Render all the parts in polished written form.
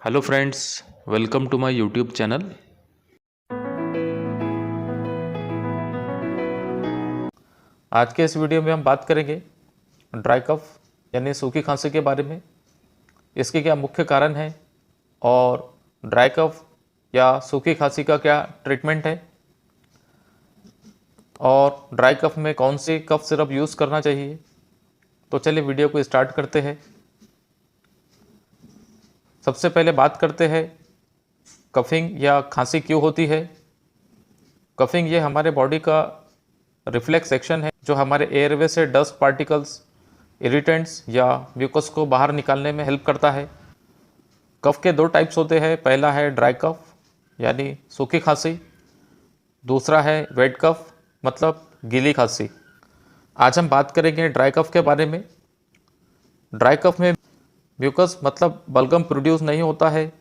Hello friends, welcome to my YouTube channel. आज के इस वीडियो में हम बात करेंगे ड्राई कफ यानी सूखी खांसी के बारे में। इसके क्या मुख्य कारण हैं और ड्राई कफ या सूखी खांसी का क्या ट्रीटमेंट है और ड्राई कफ में कौन सी कफ सिरप यूज़ करना चाहिए। तो चलिए वीडियो को स्टार्ट करते हैं। सबसे पहले बात करते हैं कफिंग या खांसी क्यों होती है। कफिंग ये हमारे बॉडी का रिफ्लेक्स एक्शन है जो हमारे एयरवे से डस्ट पार्टिकल्स, इरिटेंट्स या म्यूकस को बाहर निकालने में हेल्प करता है। कफ के दो टाइप्स होते हैं। पहला है ड्राई कफ यानी सूखी खांसी, दूसरा है वेट कफ मतलब गीली खांसी। आज हम बात करेंगे ड्राई कफ के बारे में। ड्राई कफ में म्यूकस मतलब बलगम प्रोड्यूस नहीं होता है।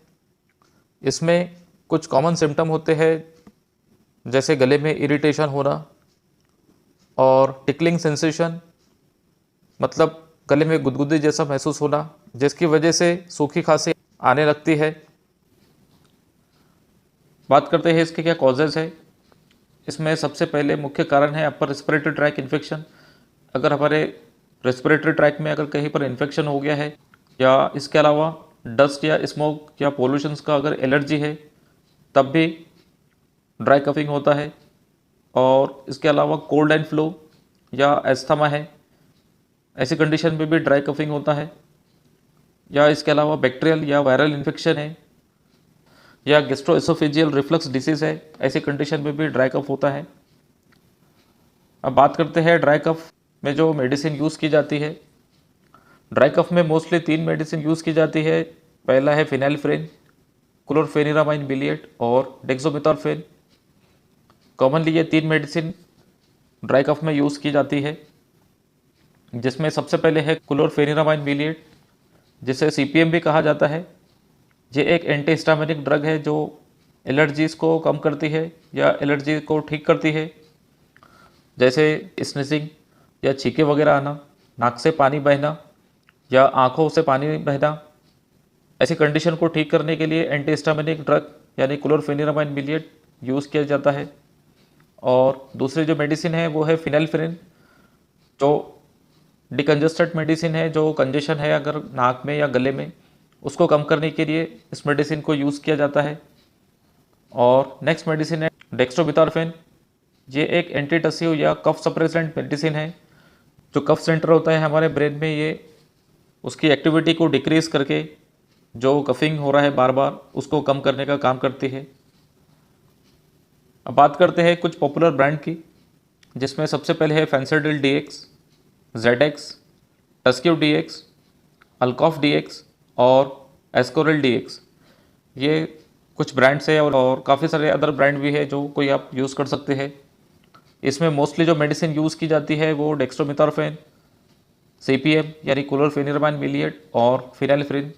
इसमें कुछ कॉमन सिम्टम होते हैं जैसे गले में इरिटेशन होना और टिकलिंग सेंसेशन मतलब गले में गुदगुदी जैसा महसूस होना, जिसकी वजह से सूखी खांसी आने लगती है। बात करते हैं इसके क्या कॉजेज़ है। इसमें सबसे पहले मुख्य कारण है अपर रेस्पिरेटरी ट्रैक इन्फेक्शन। अगर हमारे रेस्पिरेटरी ट्रैक में अगर कहीं पर इन्फेक्शन हो गया है या इसके अलावा डस्ट या स्मोक या पोल्यूशंस का अगर एलर्जी है तब भी ड्राई कफिंग होता है। और इसके अलावा कोल्ड एंड फ्लू या एस्थमा है, ऐसी कंडीशन में भी ड्राई कफिंग होता है। या इसके अलावा बैक्टीरियल या वायरल इन्फेक्शन है या गैस्ट्रोएसोफेजियल रिफ्लक्स डिसीज़ है, ऐसी कंडीशन में भी ड्राई कफ होता है। अब बात करते हैं ड्राई कफ में जो मेडिसिन यूज़ की जाती है। ड्राई कफ में मोस्टली 3 मेडिसिन यूज़ की जाती है। पहला है फिनाइल्फ्रेन, क्लोरफेनिरामाइन बिलिएट और डेक्सोमेथासोन। कॉमनली ये 3 मेडिसिन ड्राई कफ में यूज़ की जाती है, जिसमें सबसे पहले है क्लोरफेनिरामाइन बिलिएट, जिसे CPM भी कहा जाता है। ये एक एंटीहिस्टामिनिक ड्रग है जो एलर्जीज़ को कम करती है या एलर्जी को ठीक करती है, जैसे स्नीजिंग या छींके वगैरह आना, नाक से पानी बहना या आँखों से पानी बहना। ऐसी कंडीशन को ठीक करने के लिए एंटीहिस्टामिनिक ड्रग यानी क्लोरफेनिरामाइन बिलिएट यूज़ किया जाता है। और दूसरी जो मेडिसिन है वो है फिनाइल्फ्रेन, जो डिकंजस्टेड मेडिसिन है, जो कंजेशन है अगर नाक में या गले में, उसको कम करने के लिए इस मेडिसिन को यूज़ किया जाता है। और नेक्स्ट मेडिसिन है डेक्स्ट्रोमेथासोन। ये एक एंटीटसिव या कफ सप्रेसेंट मेडिसिन है। जो कफ सेंटर होता है हमारे ब्रेन में, ये उसकी एक्टिविटी को डिक्रीज़ करके जो कफिंग हो रहा है बार बार, उसको कम करने का काम करती है। अब बात करते हैं कुछ पॉपुलर ब्रांड की, जिसमें सबसे पहले है फेंसिडिल DX, ZX, टस्क्यू DX, अल्कॉफ DX और एस्कोरिल DX। ये कुछ ब्रांड्स है और काफ़ी सारे अदर ब्रांड भी है जो कोई आप यूज़ कर सकते हैं। इसमें मोस्टली जो मेडिसिन यूज़ की जाती है वो डेक्स्ट्रोमेथासोन, CPM यानी क्लोरफेनिरामाइन बिलिएट और फिनाइल्फ्रेन।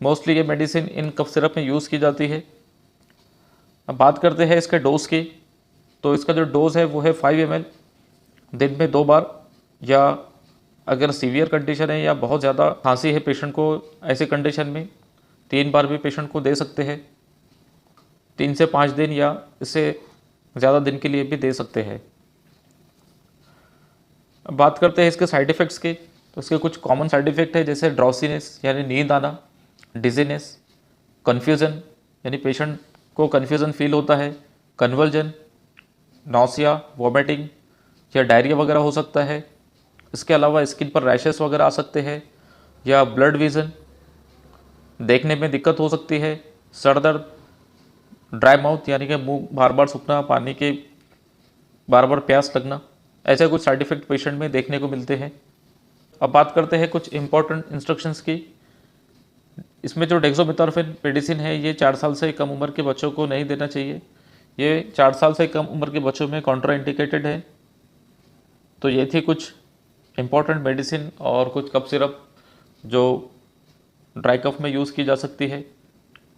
मोस्टली ये मेडिसिन इन कफ सिरप में यूज़ की जाती है। अब बात करते हैं इसके डोज की। तो इसका जो डोज़ है वो है 5 ml दिन में 2 बार, या अगर सीवियर कंडीशन है या बहुत ज़्यादा खांसी है पेशेंट को, ऐसी कंडीशन में 3 बार भी पेशेंट को दे सकते हैं। 3 से 5 दिन या इससे ज़्यादा दिन के लिए भी दे सकते हैं। अब बात करते हैं इसके साइड इफ़ेक्ट्स के। तो इसके कुछ कॉमन साइड इफ़ेक्ट है जैसे ड्रॉसीनेस यानी नींद आना, डिजीनेस, कन्फ्यूज़न यानी पेशेंट को कन्फ्यूज़न फील होता है, कन्वल्जन, नौसिया, वॉमिटिंग या डायरिया वगैरह हो सकता है। इसके अलावा स्किन पर रैशेस वगैरह आ सकते हैं या ब्लड विज़न, देखने में दिक्कत हो सकती है, सर दर्द, ड्राई माउथ यानी कि मुंह बार बार सूखना, पानी के बार बार प्यास लगना, ऐसे कुछ साइड इफ़ेक्ट पेशेंट में देखने को मिलते हैं। अब बात करते हैं कुछ इंपॉर्टेंट इंस्ट्रक्शंस की। इसमें जो डेक्सोमेथासोन मेडिसिन है ये 4 साल से कम उम्र के बच्चों को नहीं देना चाहिए। ये 4 साल से कम उम्र के बच्चों में कॉन्ट्राइंडिकेटेड है। तो ये थी कुछ इम्पॉर्टेंट मेडिसिन और कुछ कफ सिरप जो ड्राई कफ में यूज़ की जा सकती है।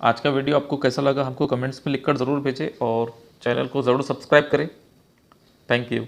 आज का वीडियो आपको कैसा लगा हमको कमेंट्स में लिखकर ज़रूर भेजें और चैनल को ज़रूर सब्सक्राइब करें। Thank you.